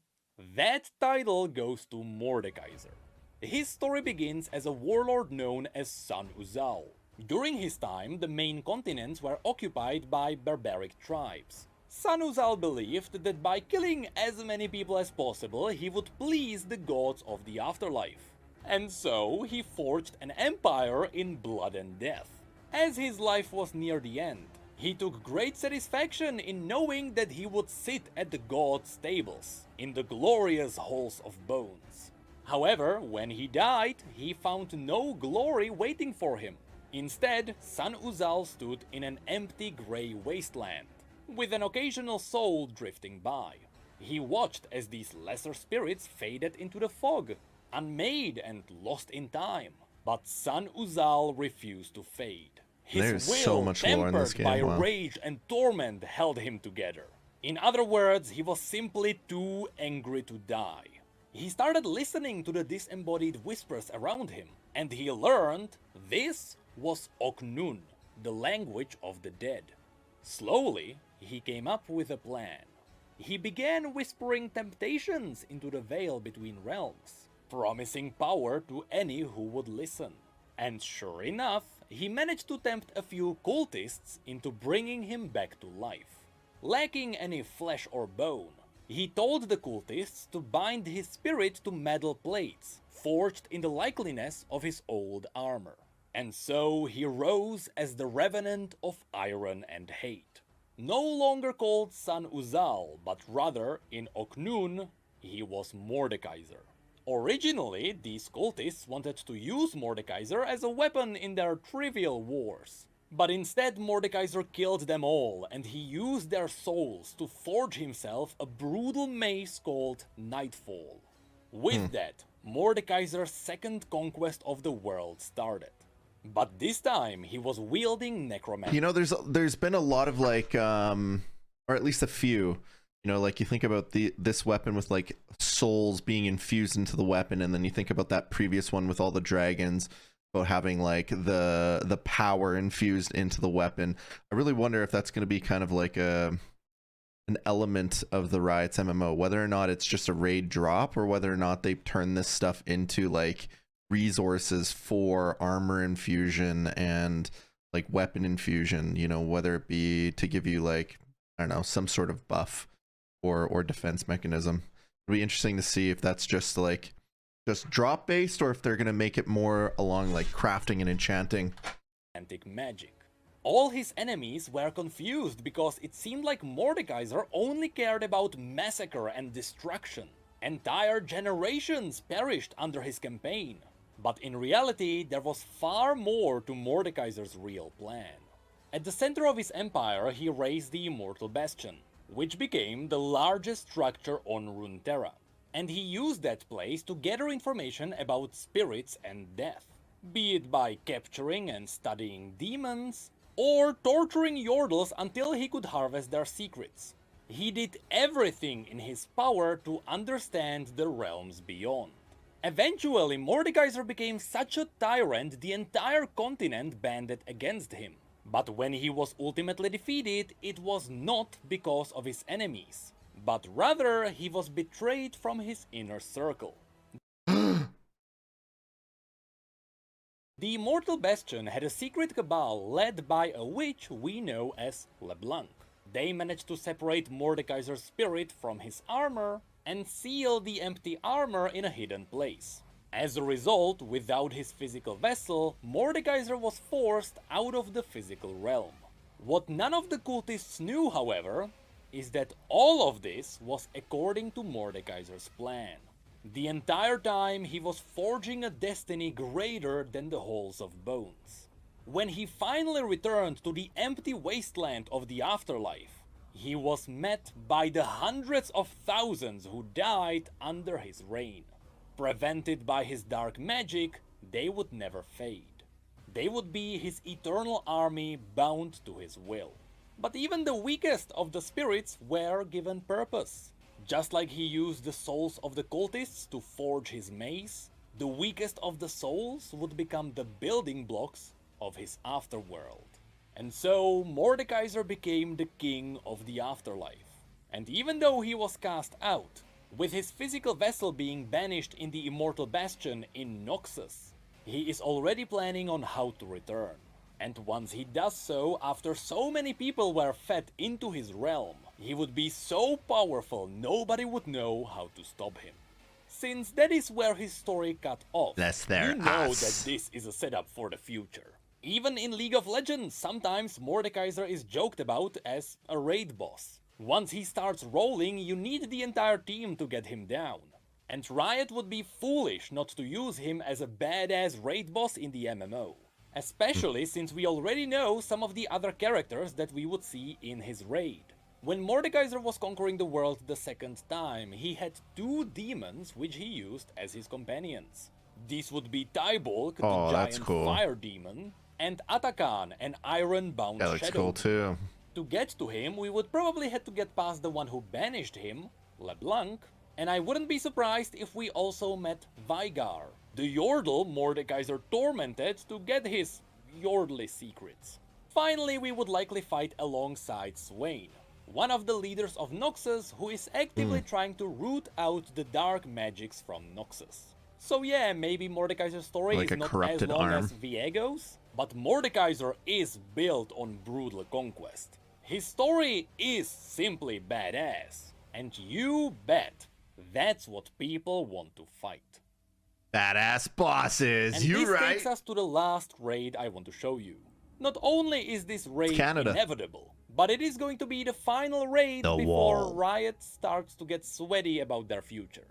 that title goes to Mordekaiser. His story begins as a warlord known as Sun Uzal. During his time, the main continents were occupied by barbaric tribes. Sun Uzal believed that by killing as many people as possible, he would please the gods of the afterlife. And so, he forged an empire in blood and death. As his life was near the end, he took great satisfaction in knowing that he would sit at the gods' tables, in the glorious halls of bones. However, when he died, he found no glory waiting for him. Instead, Sun Uzal stood in an empty grey wasteland, with an occasional soul drifting by. He watched as these lesser spirits faded into the fog, unmade and lost in time. But Sun Uzal refused to fade. His will, so much lore in this tempered by game, wow. rage and torment, held him together. In other words, he was simply too angry to die. He started listening to the disembodied whispers around him, and he learned this was Oknun, the language of the dead. Slowly, he came up with a plan. He began whispering temptations into the veil between realms, promising power to any who would listen. And sure enough, he managed to tempt a few cultists into bringing him back to life. Lacking any flesh or bone, he told the cultists to bind his spirit to metal plates, forged in the likeliness of his old armor. And so he rose as the Revenant of Iron and Hate. No longer called Sun Uzal, but rather, in Oknun, he was Mordekaiser. Originally, these cultists wanted to use Mordekaiser as a weapon in their trivial wars. But instead, Mordekaiser killed them all, and he used their souls to forge himself a brutal mace called Nightfall. With that, Mordekaiser's second conquest of the world started. But this time, he was wielding necromancy. You know, there's been a lot of like, or at least a few, you know, like you think about this weapon with like souls being infused into the weapon, and then you think about that previous one with all the dragons, about having like the power infused into the weapon. I really wonder if that's going to be kind of like an element of the Riot's MMO, whether or not it's just a raid drop, or whether or not they turn this stuff into like resources for armor infusion and like weapon infusion, you know, whether it be to give you like, I don't know, some sort of buff or defense mechanism. It'll be interesting to see if that's just like drop based, or if they're going to make it more along like crafting and enchanting. Magic. All his enemies were confused because it seemed like Mordekaiser only cared about massacre and destruction. Entire generations perished under his campaign. But in reality, there was far more to Mordekaiser's real plan. At the center of his empire, he raised the Immortal Bastion, which became the largest structure on Runeterra. And he used that place to gather information about spirits and death, be it by capturing and studying demons, or torturing Yordles until he could harvest their secrets. He did everything in his power to understand the realms beyond. Eventually, Mordekaiser became such a tyrant the entire continent banded against him. But when he was ultimately defeated, it was not because of his enemies, but rather he was betrayed from his inner circle. The Immortal Bastion had a secret cabal led by a witch we know as LeBlanc. They managed to separate Mordekaiser's spirit from his armor and seal the empty armor in a hidden place. As a result, without his physical vessel, Mordekaiser was forced out of the physical realm. What none of the cultists knew, however, is that all of this was according to Mordekaiser's plan. The entire time he was forging a destiny greater than the halls of bones. When he finally returned to the empty wasteland of the afterlife, he was met by the hundreds of thousands who died under his reign. Prevented by his dark magic, they would never fade. They would be his eternal army bound to his will. But even the weakest of the spirits were given purpose. Just like he used the souls of the cultists to forge his maze, the weakest of the souls would become the building blocks of his afterworld. And so Mordekaiser became the king of the afterlife. And even though he was cast out, with his physical vessel being banished in the Immortal Bastion in Noxus, he is already planning on how to return. And once he does so, after so many people were fed into his realm, he would be so powerful nobody would know how to stop him. Since that is where his story cut off, you know that this is a setup for the future. Even in League of Legends, sometimes Mordekaiser is joked about as a raid boss. Once he starts rolling, you need the entire team to get him down. And Riot would be foolish not to use him as a badass raid boss in the MMO. Especially since we already know some of the other characters that we would see in his raid. When Mordekaiser was conquering the world the second time, he had two demons which he used as his companions. These would be Tybolk, the giant fire demon, and Atakan, an iron-bound shadow. That looks cool too. To get to him, we would probably have to get past the one who banished him, LeBlanc, and I wouldn't be surprised if we also met Veigar, the Yordle Mordekaiser tormented to get his Yordle secrets. Finally, we would likely fight alongside Swain, one of the leaders of Noxus who is actively trying to root out the dark magics from Noxus. So yeah, maybe Mordekaiser's story is not as long as Viego's, but Mordekaiser is built on brutal conquest. His story is simply badass, and you bet that's what people want to fight. Badass bosses, and this takes us to the last raid I want to show you. Not only is this raid inevitable, but it is going to be the final raid before Riot starts to get sweaty about their future.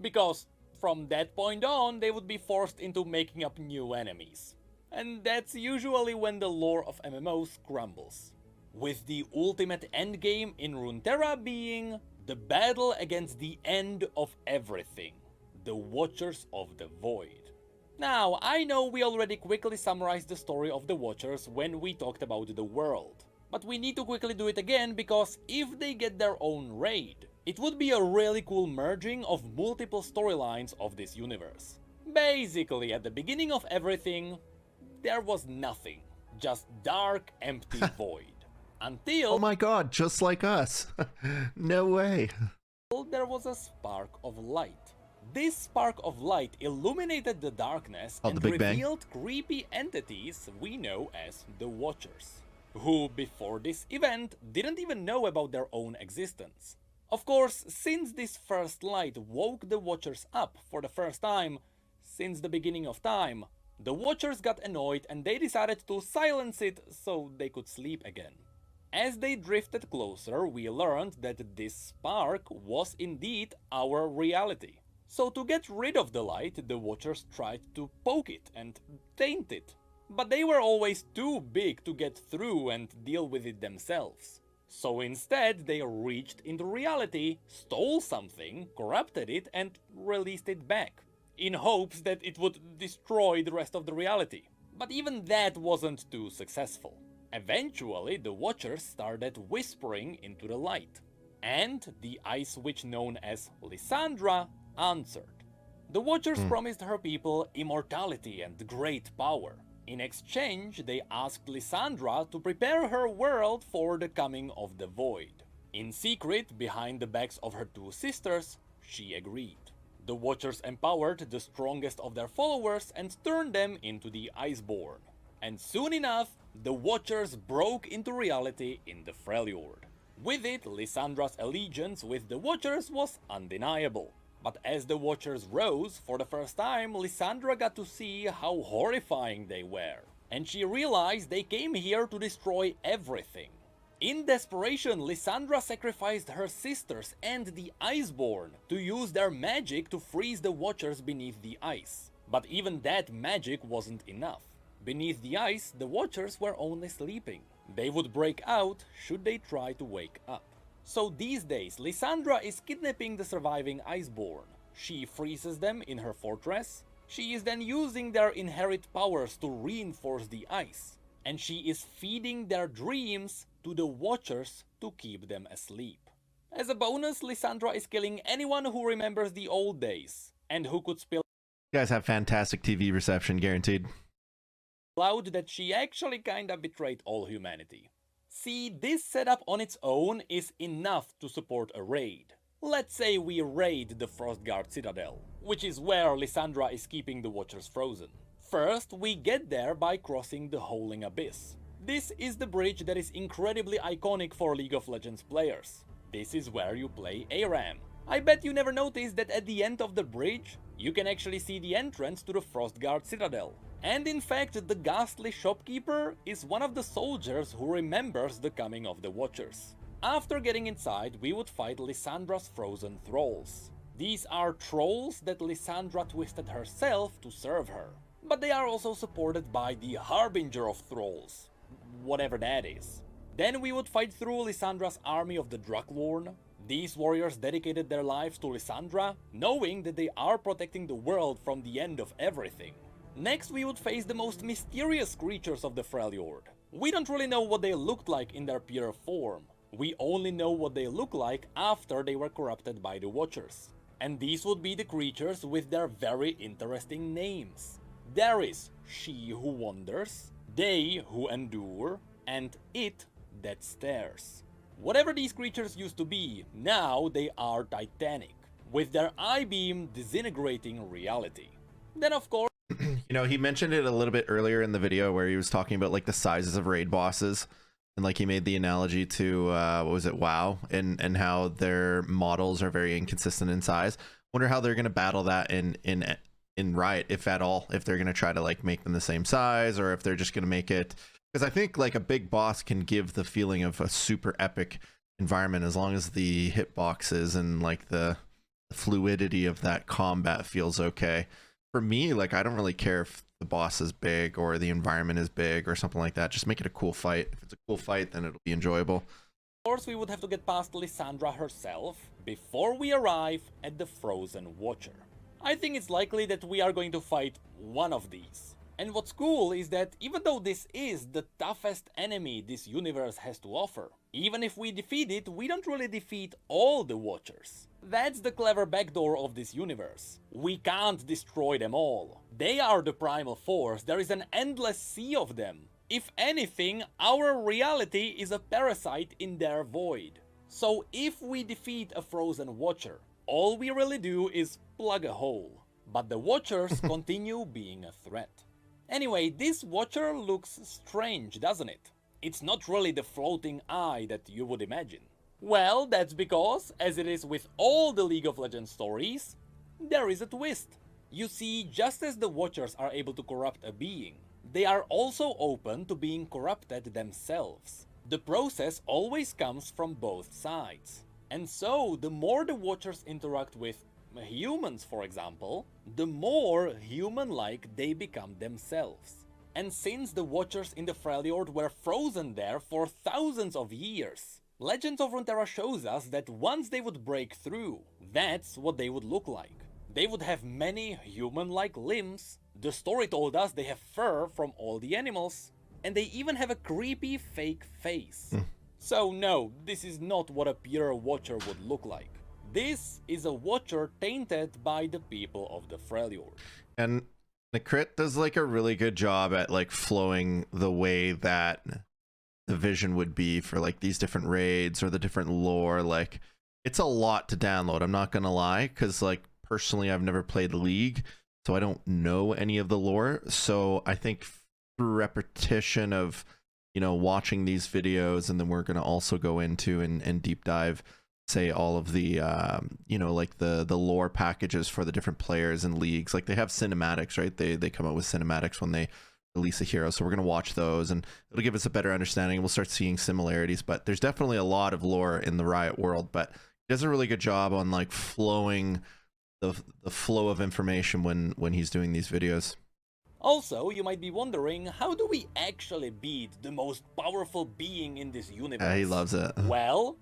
Because from that point on, they would be forced into making up new enemies. And that's usually when the lore of MMOs crumbles. With the ultimate endgame in Runeterra being the battle against the end of everything, the Watchers of the Void. Now, I know we already quickly summarized the story of the Watchers when we talked about the world, but we need to quickly do it again because if they get their own raid, it would be a really cool merging of multiple storylines of this universe. Basically, at the beginning of everything, there was nothing, just dark, empty void. Until... oh my god, just like us. No way. There was a spark of light. This spark of light illuminated the darkness and revealed creepy entities we know as the Watchers, who before this event didn't even know about their own existence. Of course, since this first light woke the Watchers up for the first time since the beginning of time, the Watchers got annoyed and they decided to silence it so they could sleep again. As they drifted closer, we learned that this spark was indeed our reality. So to get rid of the light, the Watchers tried to poke it and taint it. But they were always too big to get through and deal with it themselves. So instead, they reached into reality, stole something, corrupted it and released it back, in hopes that it would destroy the rest of the reality. But even that wasn't too successful. Eventually, the Watchers started whispering into the light, and the Ice Witch known as Lysandra answered. The Watchers promised her people immortality and great power. In exchange, they asked Lysandra to prepare her world for the coming of the Void. In secret, behind the backs of her two sisters, she agreed. The Watchers empowered the strongest of their followers and turned them into the Iceborn. And soon enough, the Watchers broke into reality in the Freljord. With it, Lysandra's allegiance with the Watchers was undeniable. But as the Watchers rose, for the first time, Lysandra got to see how horrifying they were. And she realized they came here to destroy everything. In desperation, Lysandra sacrificed her sisters and the Iceborn to use their magic to freeze the Watchers beneath the ice. But even that magic wasn't enough. Beneath the ice, the Watchers were only sleeping. They would break out should they try to wake up. So these days, Lysandra is kidnapping the surviving Iceborn. She freezes them in her fortress. She is then using their inherent powers to reinforce the ice. And she is feeding their dreams to the Watchers to keep them asleep. As a bonus, Lysandra is killing anyone who remembers the old days and who could spill You guys have fantastic TV reception, guaranteed. out that she actually kinda betrayed all humanity. See, this setup on its own is enough to support a raid. Let's say we raid the Frostguard Citadel, which is where Lysandra is keeping the Watchers frozen. First, we get there by crossing the Howling Abyss. This is the bridge that is incredibly iconic for League of Legends players. This is where you play ARAM. I bet you never noticed that at the end of the bridge, you can actually see the entrance to the Frostguard Citadel. And in fact, the ghastly shopkeeper is one of the soldiers who remembers the coming of the Watchers. After getting inside, we would fight Lysandra's frozen thralls. These are trolls that Lysandra twisted herself to serve her. But they are also supported by the Harbinger of Thralls, whatever that is. Then we would fight through Lysandra's army of the Druklorn. These warriors dedicated their lives to Lysandra, knowing that they are protecting the world from the end of everything. Next, we would face the most mysterious creatures of the Freljord. We don't really know what they looked like in their pure form. We only know what they look like after they were corrupted by the Watchers. And these would be the creatures with their very interesting names. There is She Who Wanders, They Who Endure, and It That Stares. Whatever these creatures used to be, now they are titanic, with their eye-beam disintegrating reality. Then of course, You know, he mentioned it a little bit earlier in the video where he was talking about like the sizes of raid bosses, and like he made the analogy to what was it, WoW, and how their models are very inconsistent in size. Wonder how they're gonna battle that in Riot, if at all, if they're gonna try to like make them the same size, or if they're just gonna make it, because I think like a big boss can give the feeling of a super epic environment as long as the hitboxes and like the fluidity of that combat feels okay. For me, like, I don't really care if the boss is big or the environment is big or something like that. Just make it a cool fight. If it's a cool fight, then it'll be enjoyable. Of course, we would have to get past Lysandra herself before we arrive at the Frozen Watcher. I think it's likely that we are going to fight one of these. And what's cool is that even though this is the toughest enemy this universe has to offer, even if we defeat it, we don't really defeat all the Watchers. That's the clever backdoor of this universe. We can't destroy them all. They are the primal force. There is an endless sea of them. If anything, our reality is a parasite in their void. So if we defeat a Frozen Watcher, all we really do is plug a hole. But the Watchers continue being a threat. Anyway, this Watcher looks strange, doesn't it? It's not really the floating eye that you would imagine. Well, that's because, as it is with all the League of Legends stories, there is a twist. You see, just as the Watchers are able to corrupt a being, they are also open to being corrupted themselves. The process always comes from both sides. And so, the more the Watchers interact with humans, for example, the more human-like they become themselves. And since the Watchers in the Freljord were frozen there for thousands of years, Legends of Runeterra shows us that once they would break through, that's what they would look like. They would have many human-like limbs, the story told us they have fur from all the animals, and they even have a creepy fake face. So no, this is not what a pure Watcher would look like. This is a Watcher tainted by the people of the Freljord. And Necrit does like a really good job at like flowing the way that the vision would be for like these different raids or the different lore. Like, it's a lot to download, I'm not gonna lie, because like personally I've never played League, so I don't know any of the lore. So I think through repetition of, you know, watching these videos, and then we're gonna also go into and deep dive, say, all of the you know, like the lore packages for the different players and leagues. Like, they have cinematics, right? They come out with cinematics when they release a hero, so we're gonna watch those, and it'll give us a better understanding. We'll start seeing similarities, but there's definitely a lot of lore in the Riot world. But he does a really good job on like flowing the flow of information when he's doing these videos. Also, you might be wondering, how do we actually beat the most powerful being in this universe? He loves it. Well,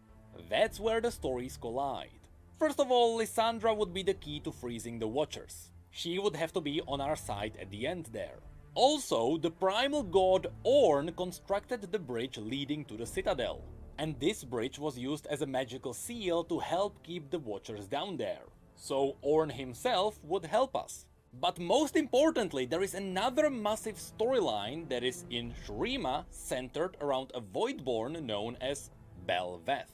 that's where the stories collide. First of all, Lysandra would be the key to freezing the Watchers. She would have to be on our side at the end there. Also, the primal god Ornn constructed the bridge leading to the Citadel, and this bridge was used as a magical seal to help keep the Watchers down there. So Ornn himself would help us. But most importantly, there is another massive storyline that is in Shurima, centered around a Voidborn known as Bel'Veth.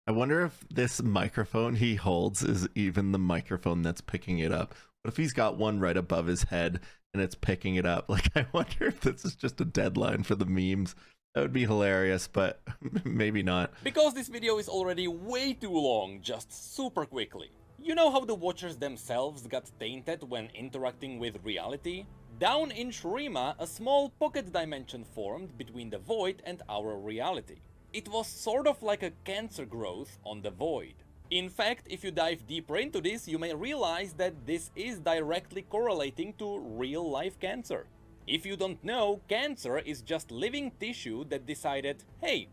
I wonder if this microphone he holds is even the microphone that's picking it up. What if he's got one right above his head and it's picking it up? Like, I wonder if this is just a deadline for the memes. That would be hilarious, but maybe not. Because this video is already way too long, just super quickly. You know how the Watchers themselves got tainted when interacting with reality? Down in Shurima, a small pocket dimension formed between the Void and our reality. It was sort of like a cancer growth on the Void. In fact, if you dive deeper into this, you may realize that this is directly correlating to real-life cancer. If you don't know, cancer is just living tissue that decided, hey,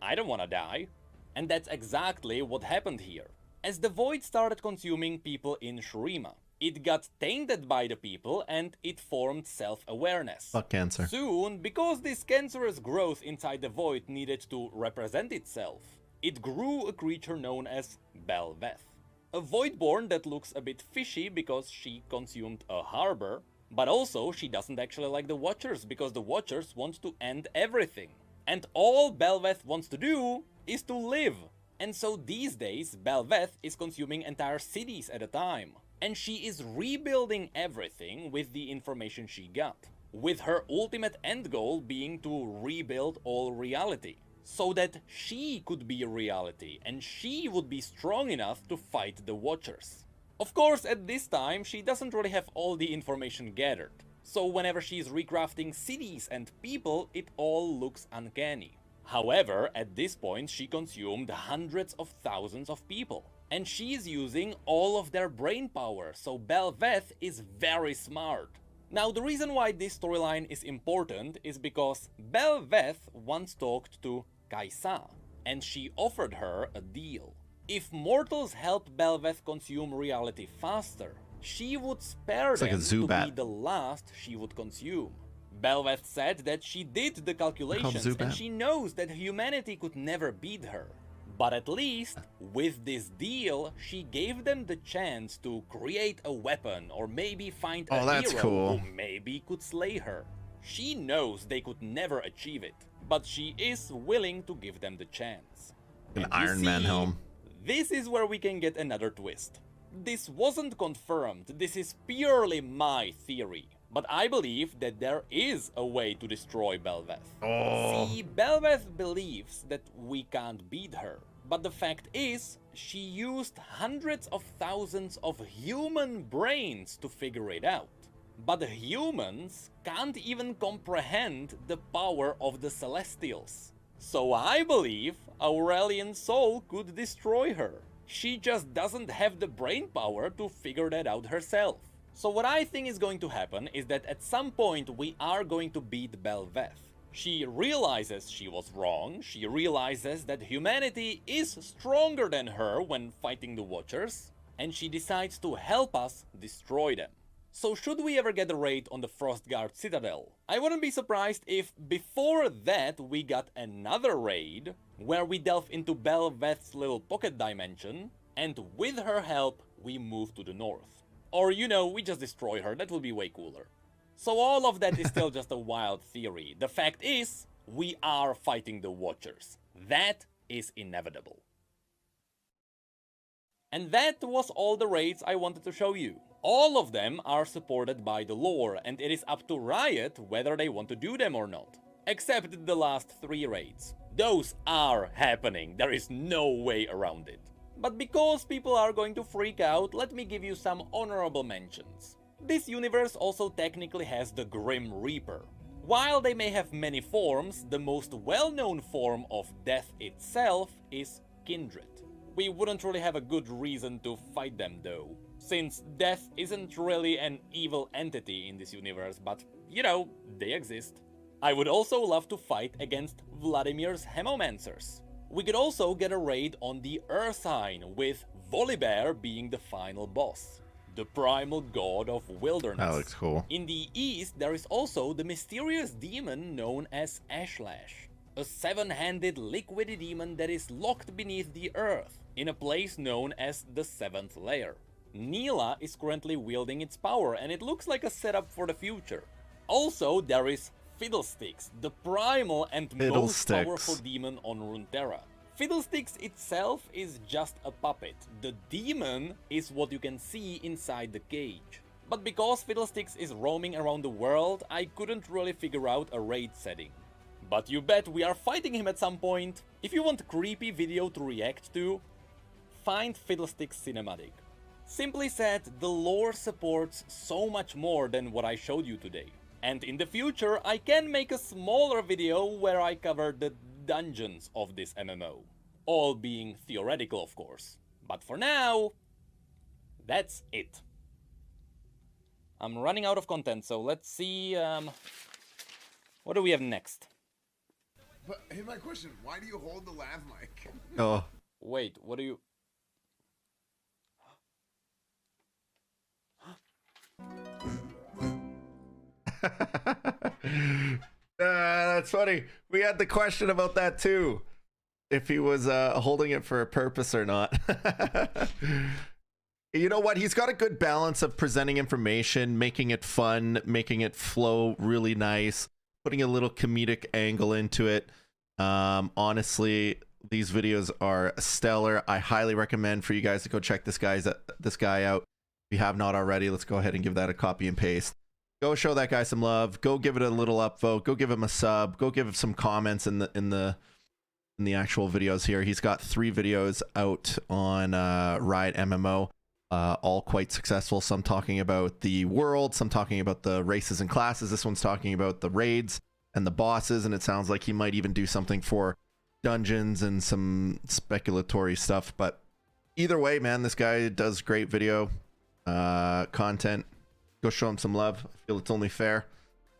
I don't wanna die. And that's exactly what happened here. As the Void started consuming people in Shurima, it got tainted by the people and it formed self-awareness. Fuck cancer. Soon, because this cancerous growth inside the Void needed to represent itself, it grew a creature known as Bel'Veth. A Voidborn that looks a bit fishy because she consumed a harbor, but also she doesn't actually like the Watchers because the Watchers want to end everything. And all Bel'Veth wants to do is to live. And so these days, Bel'Veth is consuming entire cities at a time. And she is rebuilding everything with the information she got, with her ultimate end goal being to rebuild all reality, so that she could be reality and she would be strong enough to fight the Watchers. Of course, at this time, she doesn't really have all the information gathered, so whenever she's recrafting cities and people, it all looks uncanny. However, at this point, she consumed hundreds of thousands of people. And she's using all of their brain power, so Bel'Veth is very smart. Now, the reason why this storyline is important is because Bel'Veth once talked to Kai'Sa, and she offered her a deal. If mortals help Bel'Veth consume reality faster, she would spare them to be the last she would consume. Bel'Veth said that she did the calculations and she knows that humanity could never beat her. But at least, with this deal, she gave them the chance to create a weapon or maybe find a hero who maybe could slay her. She knows they could never achieve it, but she is willing to give them the chance. An Iron Man helm. This is where we can get another twist. This wasn't confirmed, this is purely my theory. But I believe that there is a way to destroy Bel'Veth. See, Bel'Veth believes that we can't beat her. But the fact is, she used hundreds of thousands of human brains to figure it out. But the humans can't even comprehend the power of the Celestials. So I believe Aurelian Soul could destroy her. She just doesn't have the brain power to figure that out herself. So what I think is going to happen is that at some point we are going to beat Bel'Veth. She realizes she was wrong, she realizes that humanity is stronger than her when fighting the Watchers, and she decides to help us destroy them. So should we ever get a raid on the Frostguard Citadel, I wouldn't be surprised if before that we got another raid, where we delve into Bel'Veth's little pocket dimension, and with her help we move to the north. Or, you know, we just destroy her, that would be way cooler. So all of that is still just a wild theory. The fact is, we are fighting the Watchers. That is inevitable. And that was all the raids I wanted to show you. All of them are supported by the lore, and it is up to Riot whether they want to do them or not. Except the last 3 raids. Those are happening, there is no way around it. But because people are going to freak out, let me give you some honorable mentions. This universe also technically has the Grim Reaper. While they may have many forms, the most well-known form of death itself is Kindred. We wouldn't really have a good reason to fight them though. since death isn't really an evil entity in this universe, but, you know, they exist. I would also love to fight against Vladimir's Hemomancers. We could also get a raid on the Ursine, with Volibear being the final boss, the primal god of wilderness. That looks cool. In the east, there is also the mysterious demon known as Ashlash, a seven-handed liquid demon that is locked beneath the earth, in a place known as the Seventh Layer. Neela is currently wielding its power, and it looks like a setup for the future. Also, there is Fiddlesticks, the primal and most powerful demon on Runeterra. Fiddlesticks itself is just a puppet. The demon is what you can see inside the cage. But because Fiddlesticks is roaming around the world, I couldn't really figure out a raid setting. But you bet we are fighting him at some point. If you want a creepy video to react to, find Fiddlesticks cinematic. Simply said, the lore supports so much more than what I showed you today. And in the future, I can make a smaller video where I cover the dungeons of this MMO. All being theoretical, of course. But for now, that's it. I'm running out of content, so let's see, what do we have next? But here's my question, why do you hold the lav mic? Oh. Wait, what do you... That's funny. We had the question about that too. If he was holding it for a purpose or not. You know what? He's got a good balance of presenting information, making it fun, making it flow really nice, putting a little comedic angle into it. Honestly, these videos are stellar. I highly recommend for you guys to go check this guy out. If you have not already, let's go ahead and give that a copy and paste. Go show that guy some love. Go give it a little upvote. Go give him a sub. Go give him some comments in the actual videos here. He's got 3 videos out on Riot MMO, all quite successful. Some talking about the world, some talking about the races and classes. This one's talking about the raids and the bosses, and it sounds like he might even do something for dungeons and some speculatory stuff. But either way, man, this guy does great video content. Go show him some love. I feel it's only fair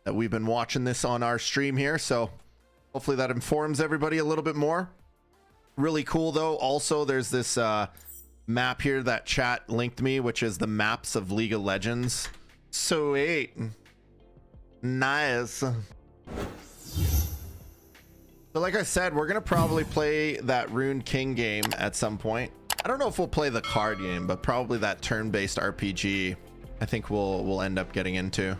that we've been watching this on our stream here, so hopefully that informs everybody a little bit more. Really cool though. Also, there's this map here that chat linked me, which is the maps of League of Legends. Sweet. Nice. So like I said, we're gonna probably play that Rune King game at some point. I don't know if we'll play the card game, but probably that turn-based RPG I think we'll end up getting into.